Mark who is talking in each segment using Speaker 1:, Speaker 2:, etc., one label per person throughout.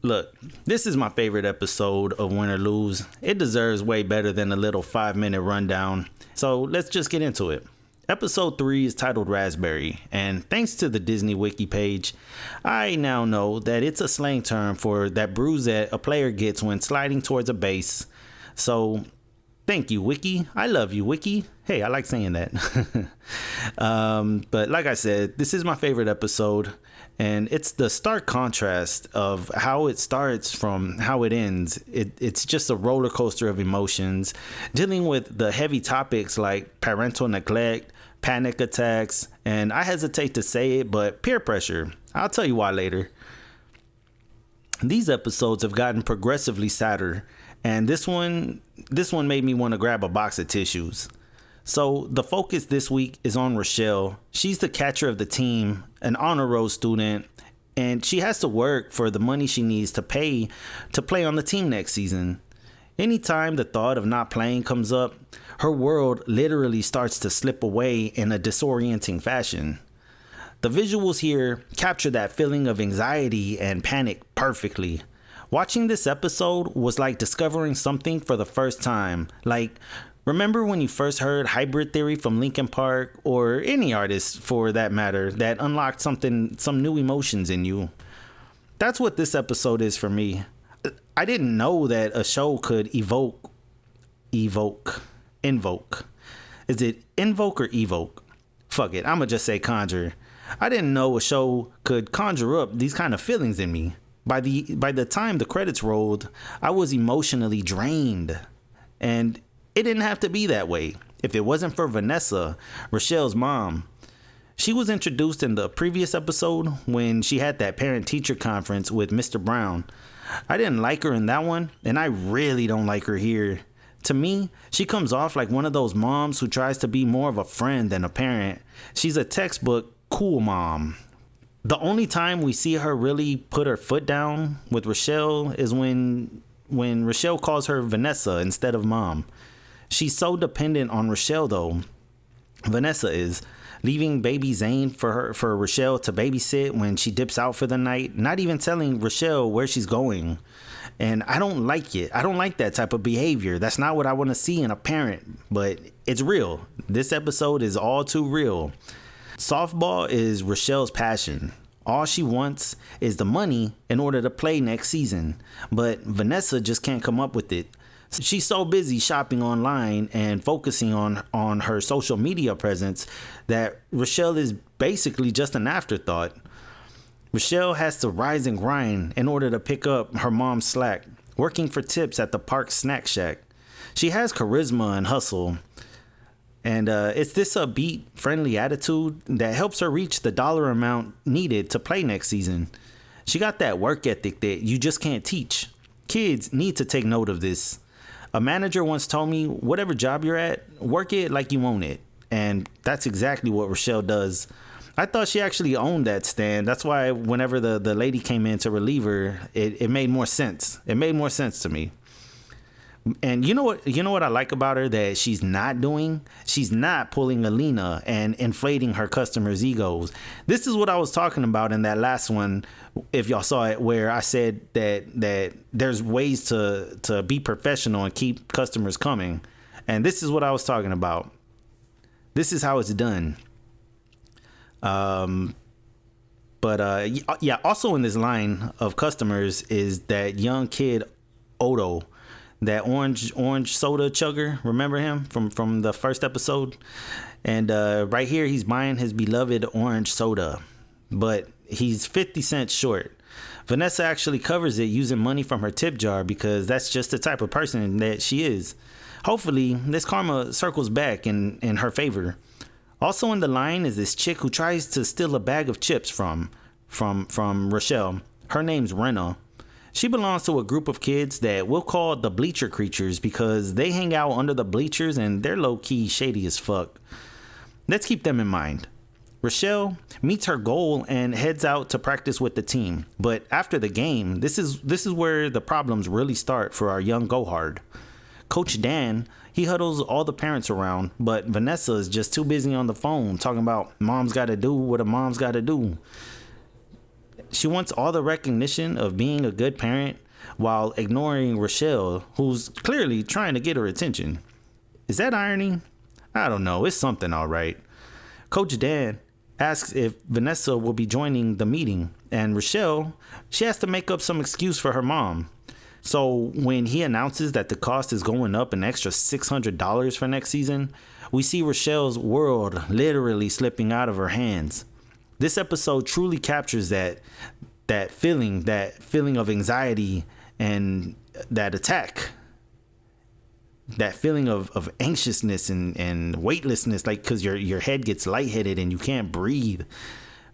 Speaker 1: Look, this is my favorite episode of Win or Lose. It deserves way better than a little 5-minute rundown. So let's just get into it. Episode 3 is titled Raspberry, and thanks to the Disney Wiki page, I now know that it's a slang term for that bruise that a player gets when sliding towards a base. So, thank you, Wiki. I love you, Wiki. Hey, I like saying that. But like I said, this is my favorite episode, and it's the stark contrast of how it starts from how it ends. It's just a roller coaster of emotions, dealing with the heavy topics like parental neglect, panic attacks, and I hesitate to say it, but peer pressure. I'll tell you why later. These episodes have gotten progressively sadder, and this one made me want to grab a box of tissues. So the focus this week is on Rochelle. She's the catcher of the team, an honor roll student, and she has to work for the money she needs to pay to play on the team next season. Anytime the thought of not playing comes up, her world literally starts to slip away in a disorienting fashion. The visuals here capture that feeling of anxiety and panic perfectly. Watching this episode was like discovering something for the first time. Like, remember when you first heard Hybrid Theory from Linkin Park, or any artist for that matter, that unlocked some new emotions in you? That's what this episode is for me. I didn't know that a show could invoke. Is it invoke or evoke? Fuck it, I'ma just say conjure. I didn't know a show could conjure up these kind of feelings in me. By the time the credits rolled, I was emotionally drained. And it didn't have to be that way. If it wasn't for Vanessa, Rochelle's mom. She was introduced in the previous episode when she had that parent-teacher conference with Mr. Brown. I didn't like her in that one, and I really don't like her here. To me, she comes off like one of those moms who tries to be more of a friend than a parent. She's a textbook cool mom. The only time we see her really put her foot down with Rochelle is when Rochelle calls her Vanessa instead of mom. She's so dependent on Rochelle though. Vanessa is, leaving baby Zane for Rochelle to babysit when she dips out for the night, not even telling Rochelle where she's going. And I don't like it. I don't like that type of behavior. That's not what I want to see in a parent, but it's real. This episode is all too real. Softball is Rochelle's passion. All she wants is the money in order to play next season, but Vanessa just can't come up with it. She's so busy shopping online and focusing on her social media presence that Rochelle is basically just an afterthought. Rochelle has to rise and grind in order to pick up her mom's slack, working for tips at the park snack shack. She has charisma and hustle, and it's this upbeat, friendly attitude that helps her reach the dollar amount needed to play next season. She got that work ethic that you just can't teach. Kids need to take note of this. A manager once told me, whatever job you're at, work it like you own it. And that's exactly what Rochelle does. I thought she actually owned that stand. That's why whenever the lady came in to relieve her, it made more sense. It made more sense to me. And you know what I like about her that she's not doing? She's not pulling Alina and inflating her customers' egos. This is what I was talking about in that last one, if y'all saw it, where I said that there's ways to be professional and keep customers coming. And this is what I was talking about. This is how it's done. But also in this line of customers is that young kid Odo, that orange soda chugger. Remember him from the first episode? And right here he's buying his beloved orange soda, but he's 50 cents short. Vanessa actually covers it using money from her tip jar because that's just the type of person that she is. Hopefully this karma circles back in her favor. Also in the line is this chick who tries to steal a bag of chips from Rochelle. Her name's Rena. She belongs to a group of kids that we'll call the bleacher creatures because they hang out under the bleachers and they're low-key shady as fuck. Let's keep them in mind. Rochelle meets her goal and heads out to practice with the team. But after the game, this is where the problems really start for our young go-hard. Coach Dan, he huddles all the parents around, but Vanessa is just too busy on the phone talking about mom's got to do what a mom's got to do. She wants all the recognition of being a good parent while ignoring Rochelle, who's clearly trying to get her attention. Is that irony? I don't know. It's something, all right. Coach Dan asks if Vanessa will be joining the meeting, and Rochelle, she has to make up some excuse for her mom. So when he announces that the cost is going up an extra $600 for next season, we see Rochelle's world literally slipping out of her hands. This episode truly captures that feeling of anxiety and that attack. That feeling of anxiousness and weightlessness, like, because your head gets lightheaded and you can't breathe.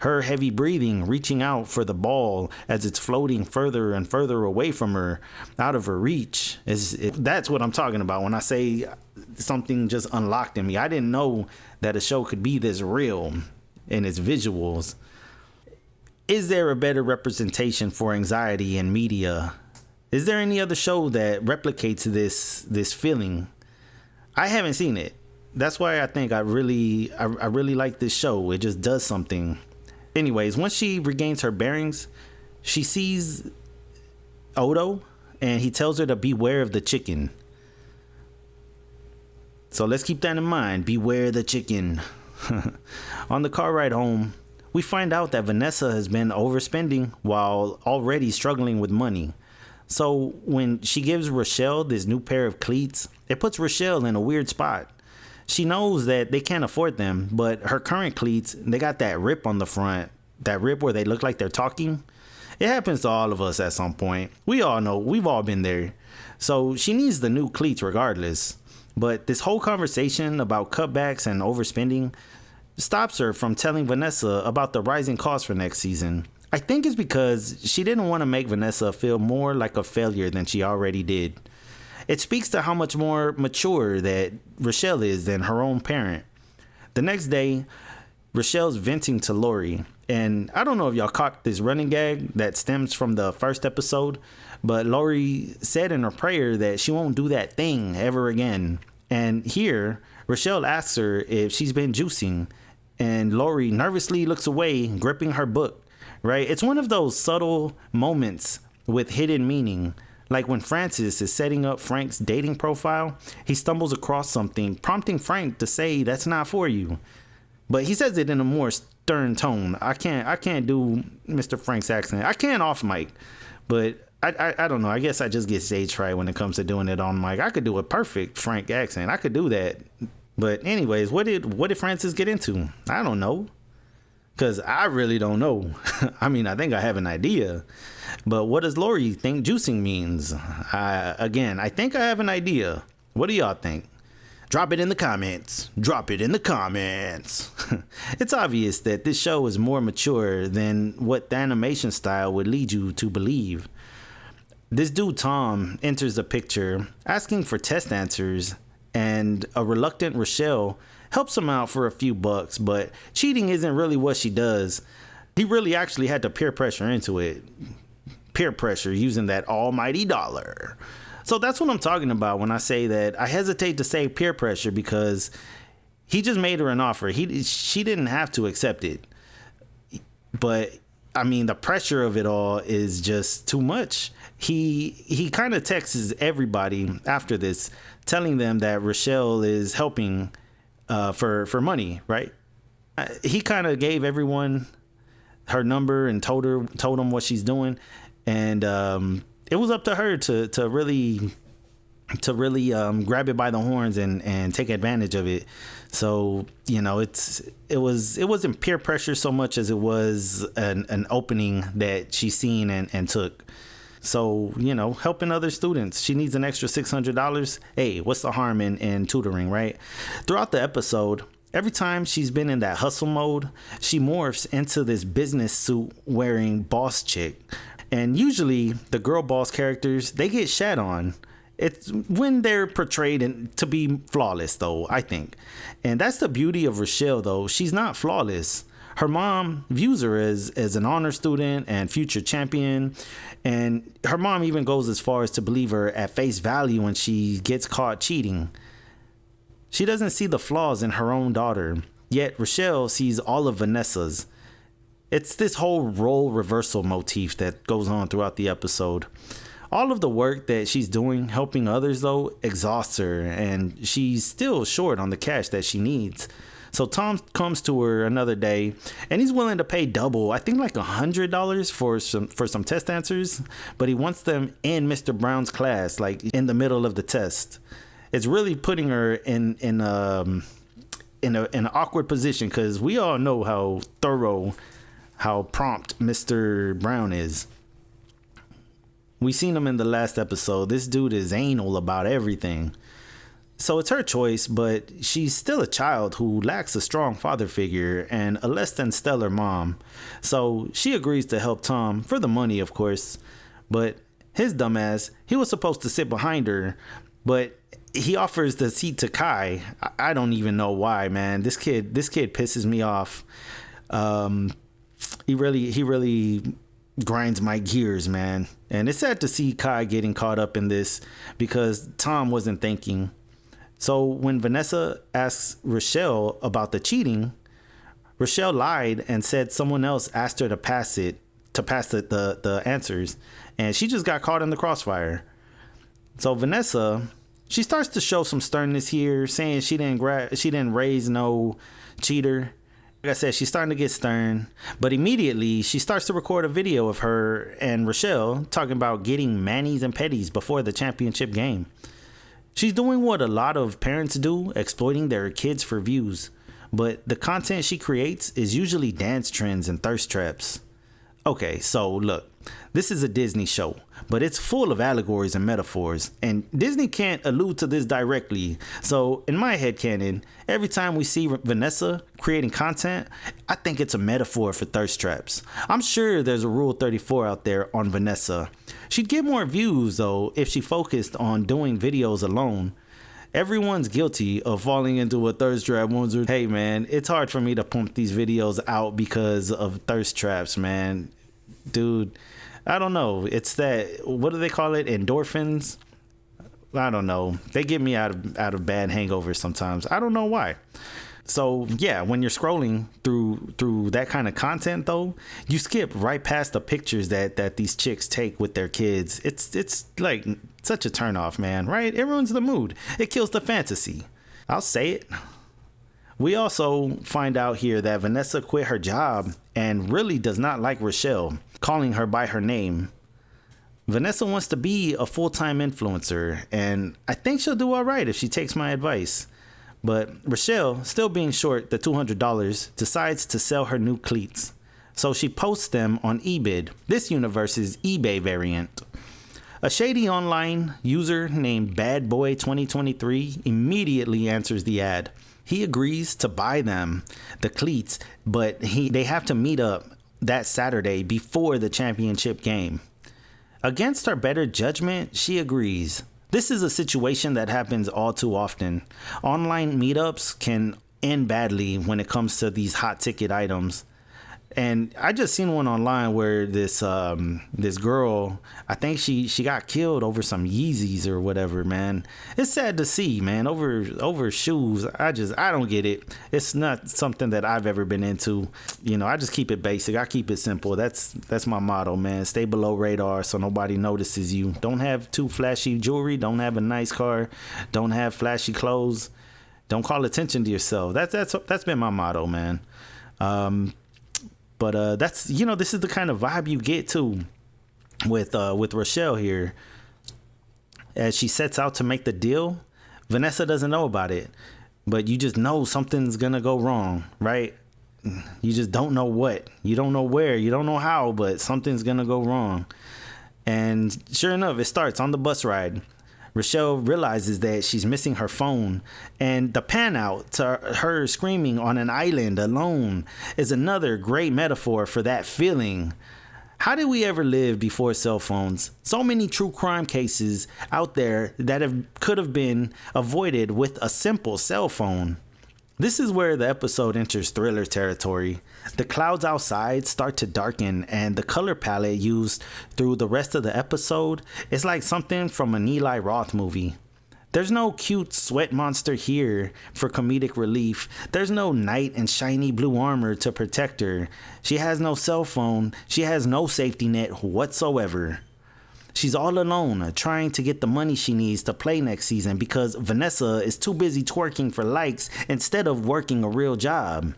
Speaker 1: Her heavy breathing, reaching out for the ball as it's floating further and further away from her, out of her reach. That's what I'm talking about when I say something just unlocked in me. I didn't know that a show could be this real in its visuals. Is there a better representation for anxiety in media? Is there any other show that replicates this feeling? I haven't seen it. That's why I think I really like this show. It just does something. Anyways, once she regains her bearings, she sees Odo, and he tells her to beware of the chicken. So let's keep that in mind. Beware the chicken. On the car ride home, we find out that Vanessa has been overspending while already struggling with money. So when she gives Rochelle this new pair of cleats, it puts Rochelle in a weird spot. She knows that they can't afford them, but her current cleats, they got that rip on the front, that rip where they look like they're talking. It happens to all of us at some point. We all know, we've all been there. So she needs the new cleats regardless. But this whole conversation about cutbacks and overspending stops her from telling Vanessa about the rising costs for next season. I think it's because she didn't want to make Vanessa feel more like a failure than she already did. It speaks to how much more mature that Rochelle is than her own parent. The next day, Rochelle's venting to Lori. And I don't know if y'all caught this running gag that stems from the first episode, but Lori said in her prayer that she won't do that thing ever again. And here, Rochelle asks her if she's been juicing, and Lori nervously looks away, gripping her book, right? It's one of those subtle moments with hidden meaning. Like when Francis is setting up Frank's dating profile, he stumbles across something, prompting Frank to say that's not for you. But he says it in a more stern tone. I can't do Mr. Frank's accent. I can off mic, but I don't know. I guess I just get stage fright when it comes to doing it on mic. I could do a perfect Frank accent. I could do that. But anyways, what did Francis get into? I don't know. Because I really don't know. I mean, I think I have an idea. But what does Lori think juicing means? I think I have an idea. What do y'all think? Drop it in the comments. Drop it in the comments. It's obvious that this show is more mature than what the animation style would lead you to believe. This dude Tom enters the picture asking for test answers, and a reluctant Rochelle helps him out for a few bucks, but cheating isn't really what she does. He really actually had to peer pressure into it. Peer pressure using that almighty dollar. So that's what I'm talking about when I say that I hesitate to say peer pressure, because he just made her an offer. She didn't have to accept it. But I mean, the pressure of it all is just too much. He kind of texts everybody after this, telling them that Rochelle is helping for money, right? He kind of gave everyone her number and told them what she's doing, and it was up to her to really grab it by the horns and take advantage of it. So it wasn't peer pressure so much as it was an opening that she seen and took. So, helping other students. She needs an extra $600. Hey, what's the harm in tutoring, right? Throughout the episode, every time she's been in that hustle mode, she morphs into this business suit wearing boss chick. And usually the girl boss characters, they get shat on. It's when they're portrayed to be flawless, though, I think. And that's the beauty of Rochelle, though. She's not flawless. Her mom views her as an honor student and future champion. And her mom even goes as far as to believe her at face value when she gets caught cheating. She doesn't see the flaws in her own daughter, yet Rochelle sees all of Vanessa's. It's this whole role reversal motif that goes on throughout the episode. All of the work that she's doing helping others, though, exhausts her, and she's still short on the cash that she needs. So Tom comes to her another day, and he's willing to pay double, I think like $100 for some test answers, but he wants them in Mr. Brown's class, like in the middle of the test. It's really putting her in an awkward position, because we all know how thorough, how prompt Mr. Brown is. We seen him in the last episode. This dude is anal about everything. So it's her choice, but she's still a child who lacks a strong father figure and a less than stellar mom. So she agrees to help Tom, for the money of course. But his dumbass, he was supposed to sit behind her, but he offers the seat to Kai. I don't even know why, man. This kid pisses me off. He really grinds my gears, man. And it's sad to see Kai getting caught up in this because Tom wasn't thinking. So when Vanessa asks Rochelle about the cheating, Rochelle lied and said someone else asked her to pass the answers, and she just got caught in the crossfire. So Vanessa, she starts to show some sternness here, saying she didn't raise no cheater. Like I said, she's starting to get stern, but immediately she starts to record a video of her and Rochelle talking about getting manis and petties before the championship game. She's doing what a lot of parents do, exploiting their kids for views, but the content she creates is usually dance trends and thirst traps. Okay, so look, this is a Disney show, but it's full of allegories and metaphors, and Disney can't allude to this directly. So in my headcanon, every time we see Vanessa creating content, I think it's a metaphor for thirst traps. I'm sure there's a Rule 34 out there on Vanessa. She'd get more views though if she focused on doing videos alone. Everyone's guilty of falling into a thirst trap once or hey man, it's hard for me to pump these videos out because of thirst traps, man. Dude, I don't know. It's that, what do they call it? Endorphins? I don't know. They get me out of bad hangovers sometimes. I don't know why. So yeah, when you're scrolling through that kind of content though, you skip right past the pictures that these chicks take with their kids. It's like such a turnoff, man, right? It ruins the mood. It kills the fantasy. I'll say it. We also find out here that Vanessa quit her job and really does not like Rochelle, calling her by her name. Vanessa wants to be a full-time influencer, and I think she'll do all right if she takes my advice. But Rochelle, still being short the $200, decides to sell her new cleats. So she posts them on eBid, this universe's eBay variant. A shady online user named BadBoy2023 immediately answers the ad. He agrees to buy them, the cleats, but they have to meet up that Saturday before the championship game. Against her better judgment, she agrees. This is a situation that happens all too often. Online meetups can end badly when it comes to these hot ticket items. And I just seen one online where this girl, I think she got killed over some Yeezys or whatever, man. It's sad to see, man, over shoes. I don't get it. It's not something that I've ever been into. You know, I just keep it basic. I keep it simple. That's my motto, man. Stay below radar so nobody notices you. Don't have too flashy jewelry. Don't have a nice car. Don't have flashy clothes. Don't call attention to yourself. That's been my motto, man. But that's, you know, this is the kind of vibe you get to with Rochelle here. As she sets out to make the deal, Vanessa doesn't know about it, but you just know something's gonna go wrong, right? You just don't know what, you don't know where, you don't know how, but something's gonna go wrong. And sure enough, it starts on the bus ride. Rochelle realizes that she's missing her phone, and the pan out to her screaming on an island alone is another great metaphor for that feeling. How did we ever live before cell phones? So many true crime cases out there that could have been avoided with a simple cell phone. This is where the episode enters thriller territory. The clouds outside start to darken, and the color palette used through the rest of the episode is like something from an Eli Roth movie. There's no cute sweat monster here for comedic relief. There's no knight in shiny blue armor to protect her. She has no cell phone. She has no safety net whatsoever. She's all alone, trying to get the money she needs to play next season because Vanessa is too busy twerking for likes instead of working a real job.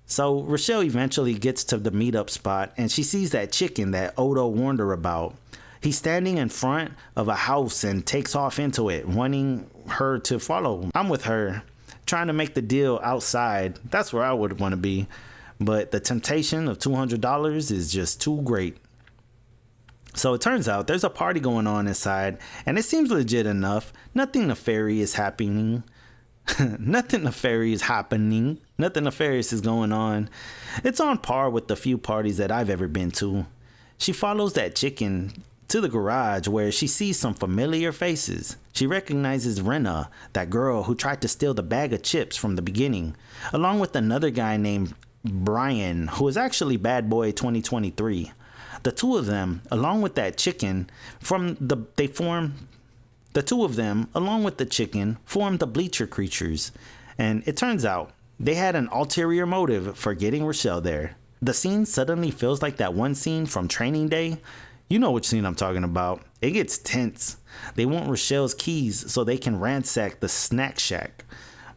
Speaker 1: So Rochelle eventually gets to the meetup spot and she sees that chicken that Odo warned her about. He's standing in front of a house and takes off into it, wanting her to follow. I'm with her, trying to make the deal outside. That's where I would want to be. But the temptation of $200 is just too great. So it turns out there's a party going on inside, and it seems legit enough. Nothing nefarious happening. Nothing nefarious is going on. It's on par with the few parties that I've ever been to. She follows that chicken to the garage where she sees some familiar faces. She recognizes Rena, that girl who tried to steal the bag of chips from the beginning, along with another guy named Brian, who is actually Bad Boy 2023. The two of them, along with that chicken, form the bleacher creatures. And it turns out they had an ulterior motive for getting Rochelle there. The scene suddenly feels like that one scene from Training Day. You know which scene I'm talking about. It gets tense. They want Rochelle's keys so they can ransack the snack shack.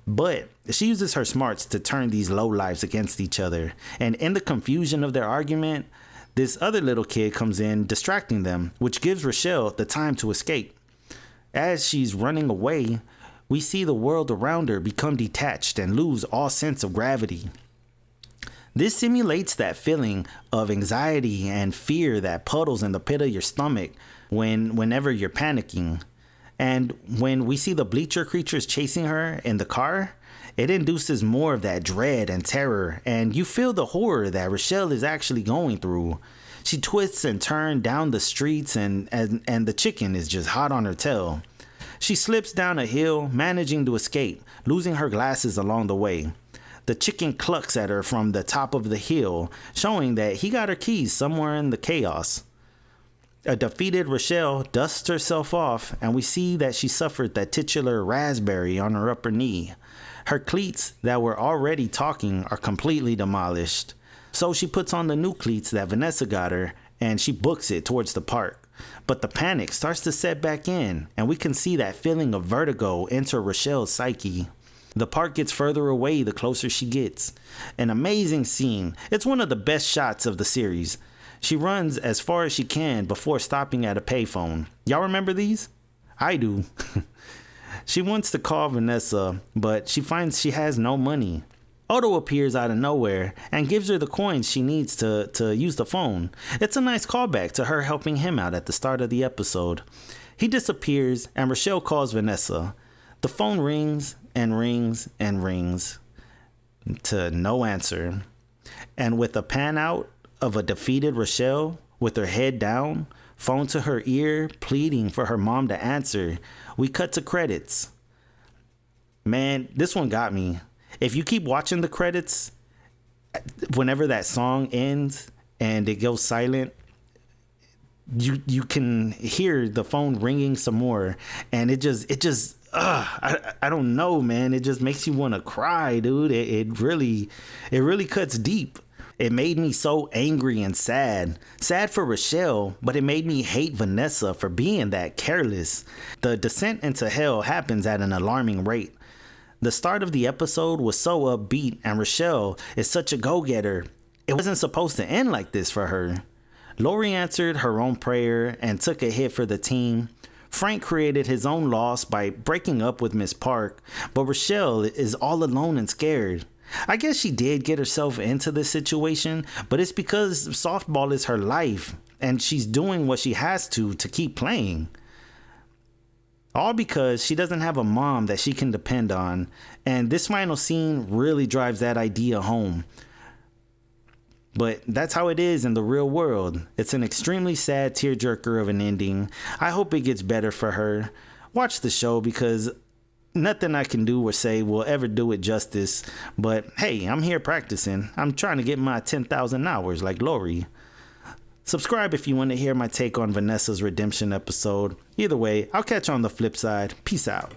Speaker 1: But she uses her smarts to turn these lowlifes against each other. And in the confusion of their argument, this other little kid comes in, distracting them, which gives Rochelle the time to escape. As she's running away, we see the world around her become detached and lose all sense of gravity. This simulates that feeling of anxiety and fear that puddles in the pit of your stomach whenever you're panicking. And when we see the bleacher creatures chasing her in the car, it induces more of that dread and terror, and you feel the horror that Rochelle is actually going through. She twists and turns down the streets, and the chicken is just hot on her tail. She slips down a hill, managing to escape, losing her glasses along the way. The chicken clucks at her from the top of the hill, showing that he got her keys somewhere in the chaos. A defeated Rochelle dusts herself off, and we see that she suffered that titular raspberry on her upper knee. Her cleats that were already talking are completely demolished. So she puts on the new cleats that Vanessa got her, and she books it towards the park. But the panic starts to set back in, and we can see that feeling of vertigo enter Rochelle's psyche. The park gets further away the closer she gets. An amazing scene. It's one of the best shots of the series. She runs as far as she can before stopping at a payphone. Y'all remember these? I do. She wants to call Vanessa, but she finds she has no money. Odo appears out of nowhere and gives her the coins she needs to use the phone. It's a nice callback to her helping him out at the start of the episode. He disappears and Rochelle calls Vanessa. The phone rings and rings and rings to no answer. And with a pan out of a defeated Rochelle with her head down, phone to her ear, pleading for her mom to answer, we cut to credits. Man, this one got me. If you keep watching the credits, whenever that song ends and it goes silent, you can hear the phone ringing some more, and it just I don't know, man. It just makes you want to cry, dude. It really cuts deep. It made me so angry and sad for Rochelle, but it made me hate Vanessa for being that careless. The descent into hell happens at an alarming rate. The start of the episode was so upbeat, and Rochelle is such a go-getter. It wasn't supposed to end like this for her. Lori answered her own prayer and took a hit for the team. Frank created his own loss by breaking up with Miss Park, but Rochelle is all alone and scared. I guess she did get herself into this situation, but it's because softball is her life, and she's doing what she has to keep playing. All because she doesn't have a mom that she can depend on, and this final scene really drives that idea home. But that's how it is in the real world. It's an extremely sad tearjerker of an ending. I hope it gets better for her. Watch the show because nothing I can do or say will ever do it justice. But hey, I'm here practicing. I'm trying to get my 10,000 hours like Lori. Subscribe if you want to hear my take on Vanessa's redemption episode. Either way, I'll catch you on the flip side. Peace out.